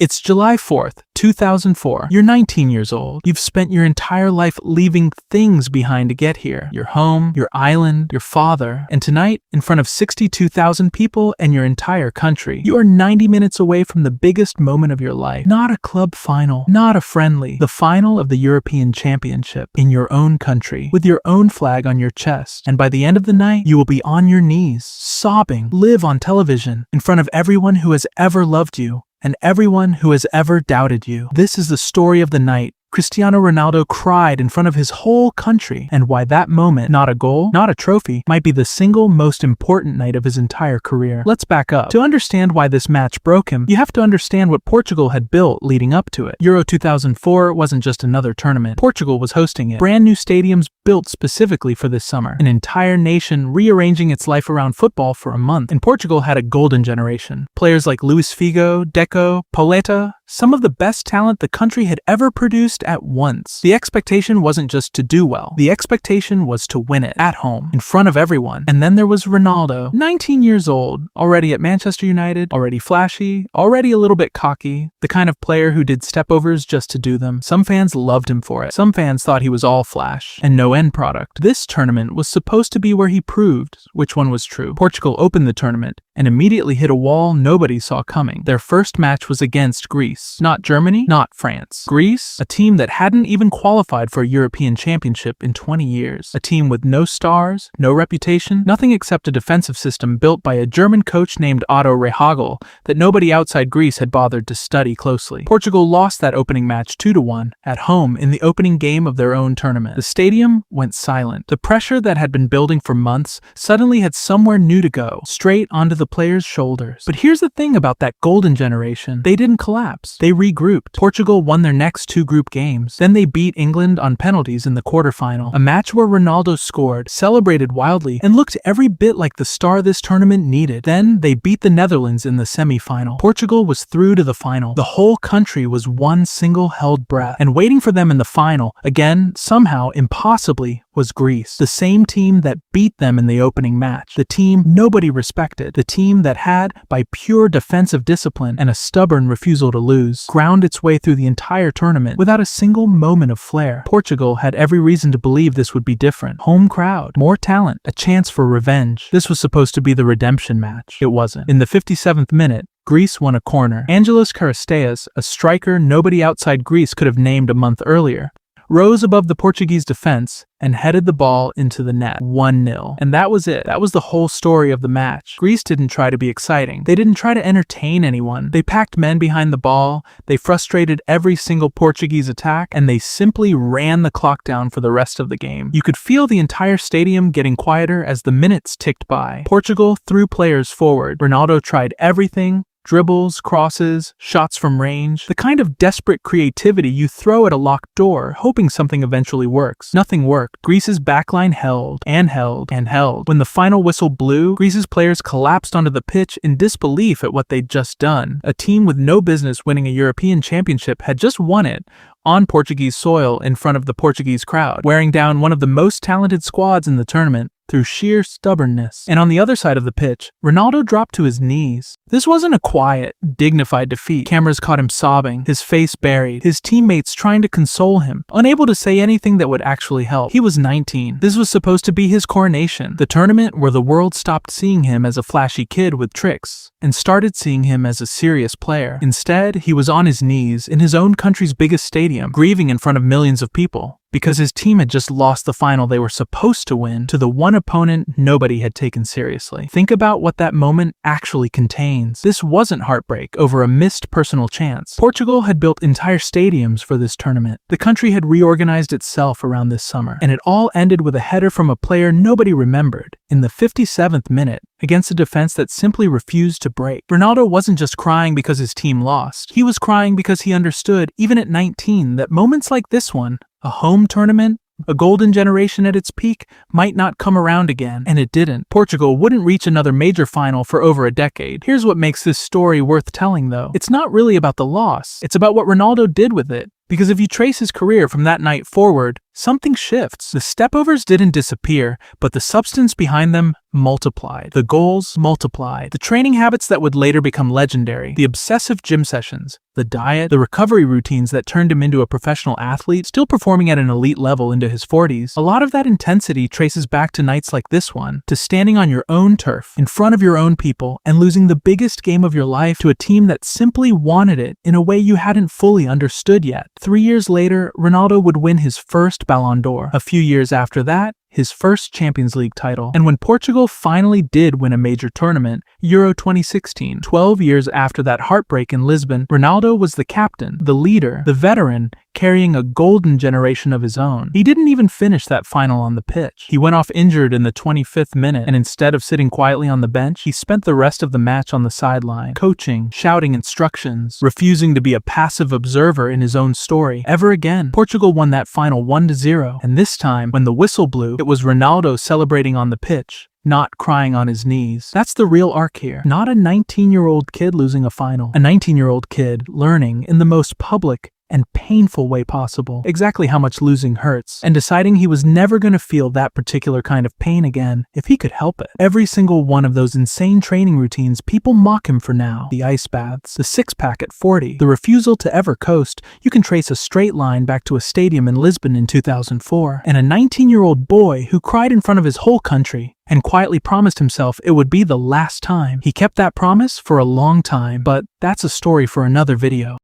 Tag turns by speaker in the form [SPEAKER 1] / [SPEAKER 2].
[SPEAKER 1] It's July 4th, 2004. You're 19 years old. You've spent your entire life leaving things behind to get here. Your home, your island, your father. And tonight, in front of 62,000 people and your entire country, you are 90 minutes away from the biggest moment of your life. Not a club final, not a friendly. The final of the European Championship in your own country, with your own flag on your chest. And by the end of the night, you will be on your knees, sobbing, live on television, in front of everyone who has ever loved you and everyone who has ever doubted you. This is the story of the night Cristiano Ronaldo cried in front of his whole country, and why that moment, not a goal, not a trophy, might be the single most important night of his entire career. Let's back up. To understand why this match broke him, you have to understand what Portugal had built leading up to it. Euro 2004 wasn't just another tournament. Portugal was hosting it. Brand new stadiums built specifically for this summer. An entire nation rearranging its life around football for a month. And Portugal had a golden generation. Players like Luis Figo, Deco, Pauleta, some of the best talent the country had ever produced at once. The expectation wasn't just to do well. The expectation was to win it, at home, in front of everyone. And then there was Ronaldo, 19 years old, already at Manchester United, already flashy, already a little bit cocky, the kind of player who did stepovers just to do them. Some fans loved him for it. Some fans thought he was all flash and no end product. This tournament was supposed to be where he proved which one was true. Portugal opened the tournament and immediately hit a wall nobody saw coming. Their first match was against Greece. Not Germany, not France. Greece, a team that hadn't even qualified for a European Championship in 20 years. A team with no stars, no reputation, nothing except a defensive system built by a German coach named Otto Rehagel that nobody outside Greece had bothered to study closely. Portugal lost that opening match 2-1 at home in the opening game of their own tournament. The stadium went silent. The pressure that had been building for months suddenly had somewhere new to go, straight onto the players' shoulders. But here's the thing about that golden generation. They didn't collapse. They regrouped. Portugal won their next two group games. Then they beat England on penalties in the quarterfinal. A match where Ronaldo scored, celebrated wildly, and looked every bit like the star this tournament needed. Then they beat the Netherlands in the semi-final. Portugal was through to the final. The whole country was one single held breath. And waiting for them in the final, again, somehow, impossibly, was Greece. The same team that beat them in the opening match. The team nobody respected. The team that had, by pure defensive discipline and a stubborn refusal to lose, ground its way through the entire tournament without a single moment of flair. Portugal had every reason to believe this would be different. Home crowd, more talent, a chance for revenge. This was supposed to be the redemption match. It wasn't. In the 57th minute, Greece won a corner. Angelos Charisteas, a striker nobody outside Greece could have named a month earlier, rose above the Portuguese defense and headed the ball into the net, 1-0. And that was it. That was the whole story of the match. Greece didn't try to be exciting. They didn't try to entertain anyone. They packed men behind the ball, they frustrated every single Portuguese attack, and they simply ran the clock down for the rest of the game. You could feel the entire stadium getting quieter as the minutes ticked by. Portugal threw players forward. Ronaldo tried everything. Dribbles, crosses, shots from range, the kind of desperate creativity you throw at a locked door, hoping something eventually works. Nothing worked. Greece's backline held, and held, and held. When the final whistle blew, Greece's players collapsed onto the pitch in disbelief at what they'd just done. A team with no business winning a European Championship had just won it, on Portuguese soil in front of the Portuguese crowd, wearing down one of the most talented squads in the tournament through sheer stubbornness. And on the other side of the pitch, Ronaldo dropped to his knees. This wasn't a quiet, dignified defeat. Cameras caught him sobbing, his face buried, his teammates trying to console him, unable to say anything that would actually help. He was 19. This was supposed to be his coronation, the tournament where the world stopped seeing him as a flashy kid with tricks and started seeing him as a serious player. Instead, he was on his knees in his own country's biggest stadium, grieving in front of millions of people, because his team had just lost the final they were supposed to win to the one opponent nobody had taken seriously. Think about what that moment actually contains. This wasn't heartbreak over a missed personal chance. Portugal had built entire stadiums for this tournament. The country had reorganized itself around this summer, and it all ended with a header from a player nobody remembered in the 57th minute against a defense that simply refused to break. Ronaldo wasn't just crying because his team lost. He was crying because he understood, even at 19, that moments like this one, a home tournament, a golden generation at its peak, might not come around again, and it didn't. Portugal wouldn't reach another major final for over a decade. Here's what makes this story worth telling, though. It's not really about the loss. It's about what Ronaldo did with it. Because if you trace his career from that night forward, something shifts. The stepovers didn't disappear, but the substance behind them multiplied. The goals multiplied. The training habits that would later become legendary. The obsessive gym sessions. The diet. The recovery routines that turned him into a professional athlete, still performing at an elite level into his 40s. A lot of that intensity traces back to nights like this one, to standing on your own turf, in front of your own people, and losing the biggest game of your life to a team that simply wanted it in a way you hadn't fully understood yet. 3 years later, Ronaldo would win his first Ballon d'Or. A few years after that, his first Champions League title. And when Portugal finally did win a major tournament, Euro 2016, 12 years after that heartbreak in Lisbon, Ronaldo was the captain, the leader, the veteran, carrying a golden generation of his own. He didn't even finish that final on the pitch. He went off injured in the 25th minute, and instead of sitting quietly on the bench, he spent the rest of the match on the sideline, coaching, shouting instructions, refusing to be a passive observer in his own story ever again. Portugal won that final 1-0, and this time, when the whistle blew, it was Ronaldo celebrating on the pitch, not crying on his knees. That's the real arc here. Not a 19-year-old kid losing a final. A 19-year-old kid learning in the most public and painful way possible exactly how much losing hurts, and deciding he was never going to feel that particular kind of pain again if he could help it. Every single one of those insane training routines people mock him for now. The ice baths, the six-pack at 40, the refusal to ever coast. You can trace a straight line back to a stadium in Lisbon in 2004, and a 19-year-old boy who cried in front of his whole country and quietly promised himself it would be the last time. He kept that promise for a long time, but that's a story for another video.